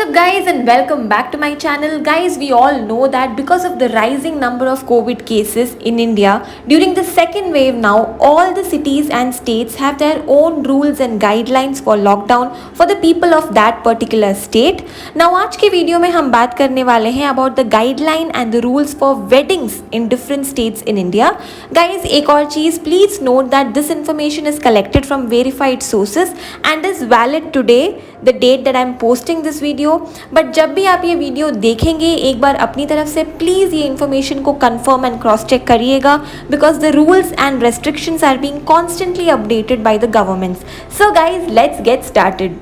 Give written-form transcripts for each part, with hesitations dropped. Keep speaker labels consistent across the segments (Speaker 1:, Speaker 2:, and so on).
Speaker 1: What's up guys and welcome back to my channel. Guys, we all know that because of the rising number of COVID cases in India during the second wave now, all the cities and states have their own rules and guidelines for lockdown for the people of that particular state. Now आज के video में हम बात करने वाले हैं about the guideline and the rules for weddings in different states in India. Guys, एक और चीज़, please note that this information is collected from verified sources and is valid today, the date that I am posting this video. But जब भी आप ये video देखेंगे एक बार अपनी तरफ से प्लीज़ ये इन्फॉर्मेशन को कंफर्म एंड क्रॉस चेक करिएगा because the rules and restrictions are being constantly updated by the governments. So guys, let's get started.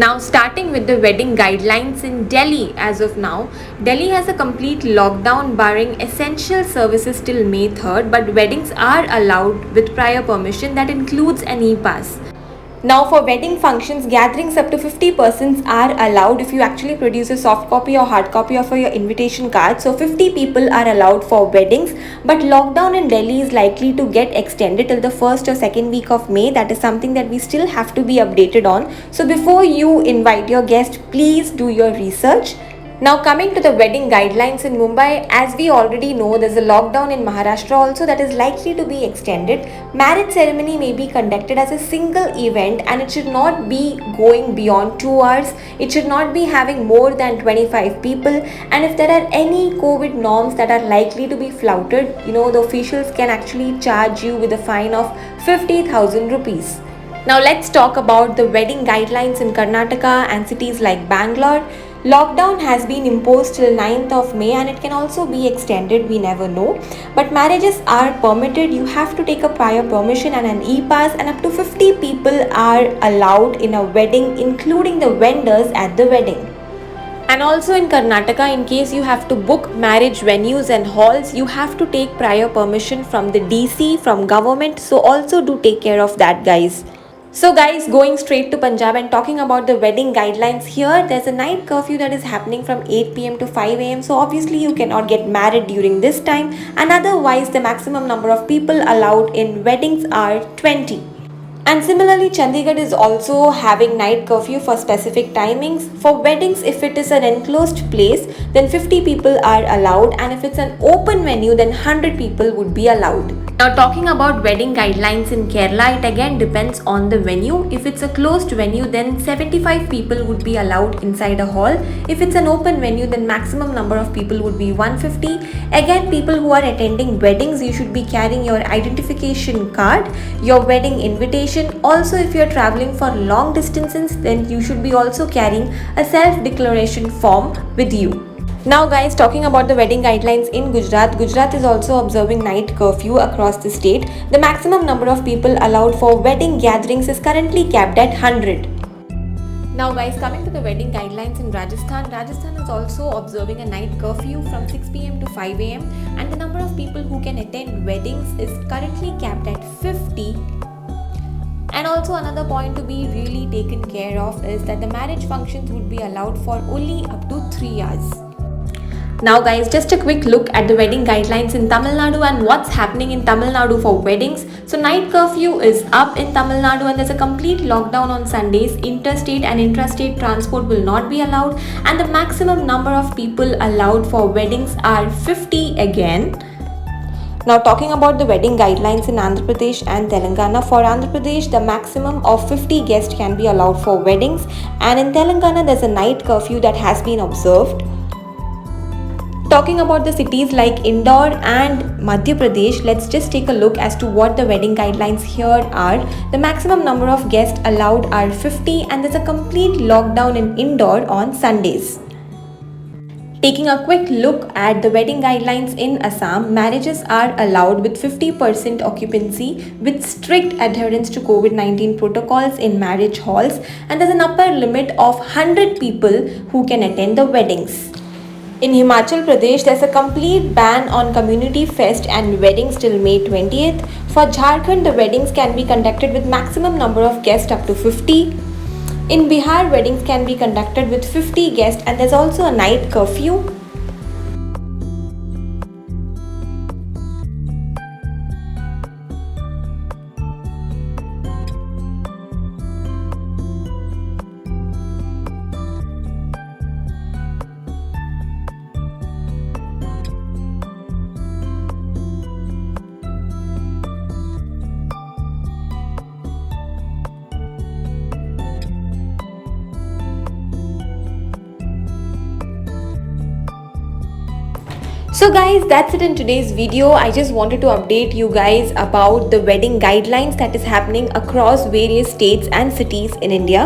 Speaker 1: Now, starting with the wedding guidelines in Delhi as of now, Delhi has a complete lockdown barring essential services till May 3rd, but weddings are allowed with prior permission that includes an e-pass. Now, for wedding functions, gatherings up to 50 persons are allowed if you actually produce a soft copy or hard copy of your invitation card. So, 50 people are allowed for weddings, but lockdown in Delhi is likely to get extended till the first or second week of May. That is something that we still have to be updated on. So, before you invite your guest, please do your research. Now coming to the wedding guidelines in Mumbai, as we already know, there's a lockdown in Maharashtra also that is likely to be extended. Marriage ceremony may be conducted as a single event and it should not be going beyond 2 hours. It should not be having more than 25 people, and if there are any COVID norms that are likely to be flouted, the officials can actually charge you with a fine of 50,000 rupees. Now let's talk about the wedding guidelines in Karnataka and cities like Bangalore. Lockdown has been imposed till 9th of May and it can also be extended, we never know. But marriages are permitted. You have to take a prior permission and an e-pass, and up to 50 people are allowed in a wedding, including the vendors at the wedding. And also in Karnataka, in case you have to book marriage venues and halls, you have to take prior permission from the DC, from government. So also do take care of that, guys. So guys, going straight to Punjab and talking about the wedding guidelines here, there's a night curfew that is happening from 8 p.m. to 5 a.m. So obviously you cannot get married during this time, and otherwise the maximum number of people allowed in weddings are 20. And similarly, Chandigarh is also having night curfew for specific timings. For weddings, if it is an enclosed place, then 50 people are allowed, and if it's an open venue, then 100 people would be allowed. Now talking about wedding guidelines in Kerala, it again depends on the venue. If it's a closed venue, then 75 people would be allowed inside a hall. If it's an open venue, then maximum number of people would be 150. Again, people who are attending weddings, you should be carrying your identification card, your wedding invitation. Also, if you're traveling for long distances, then you should be also carrying a self-declaration form with you. Now guys, talking about the wedding guidelines in Gujarat, Gujarat is also observing night curfew across the state. The maximum number of people allowed for wedding gatherings is currently capped at 100. Now guys, coming to the wedding guidelines in Rajasthan, Rajasthan is also observing a night curfew from 6 p.m. to 5 a.m. and the number of people who can attend weddings is currently capped at 50. And also another point to be really taken care of is that the marriage functions would be allowed for only up to 3 hours. Now guys, just a quick look at the wedding guidelines in Tamil Nadu and what's happening in Tamil Nadu for weddings. So night curfew is up in Tamil Nadu and there's a complete lockdown on Sundays. Interstate and intrastate transport will not be allowed, and the maximum number of people allowed for weddings are 50 again. Now talking about the wedding guidelines in Andhra Pradesh and Telangana. For Andhra Pradesh, the maximum of 50 guests can be allowed for weddings, and in Telangana there's a night curfew that has been observed. Talking about the cities like Indore and Madhya Pradesh, let's just take a look as to what the wedding guidelines here are. The maximum number of guests allowed are 50 and there's a complete lockdown in Indore on Sundays. Taking a quick look at the wedding guidelines in Assam, marriages are allowed with 50% occupancy with strict adherence to COVID-19 protocols in marriage halls, and there's an upper limit of 100 people who can attend the weddings. In Himachal Pradesh, there's a complete ban on community fest and weddings till May 20th. For Jharkhand, the weddings can be conducted with maximum number of guests up to 50. In Bihar, weddings can be conducted with 50 guests and there's also a night curfew. So guys, that's it in today's video. I just wanted to update you guys about the wedding guidelines that is happening across various states and cities in India.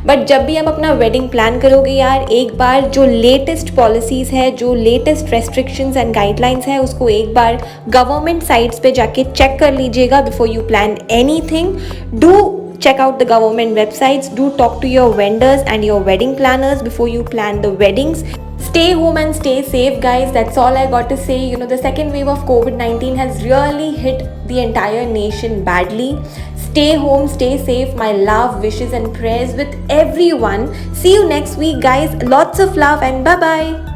Speaker 1: But जब भी आप अपना wedding plan करोगे यार, एक बार जो latest policies है, जो latest restrictions and guidelines है, उसको एक बार government sites पे जाके check कर लीजिएगा before you plan anything. Do check out the government websites. Do talk to your vendors and your wedding planners before you plan the weddings. Stay home and stay safe, guys. That's all I got to say. You know, the second wave of COVID-19 has really hit the entire nation badly. Stay home, stay safe. My love, wishes and prayers with everyone. See you next week, guys. Lots of love and bye-bye.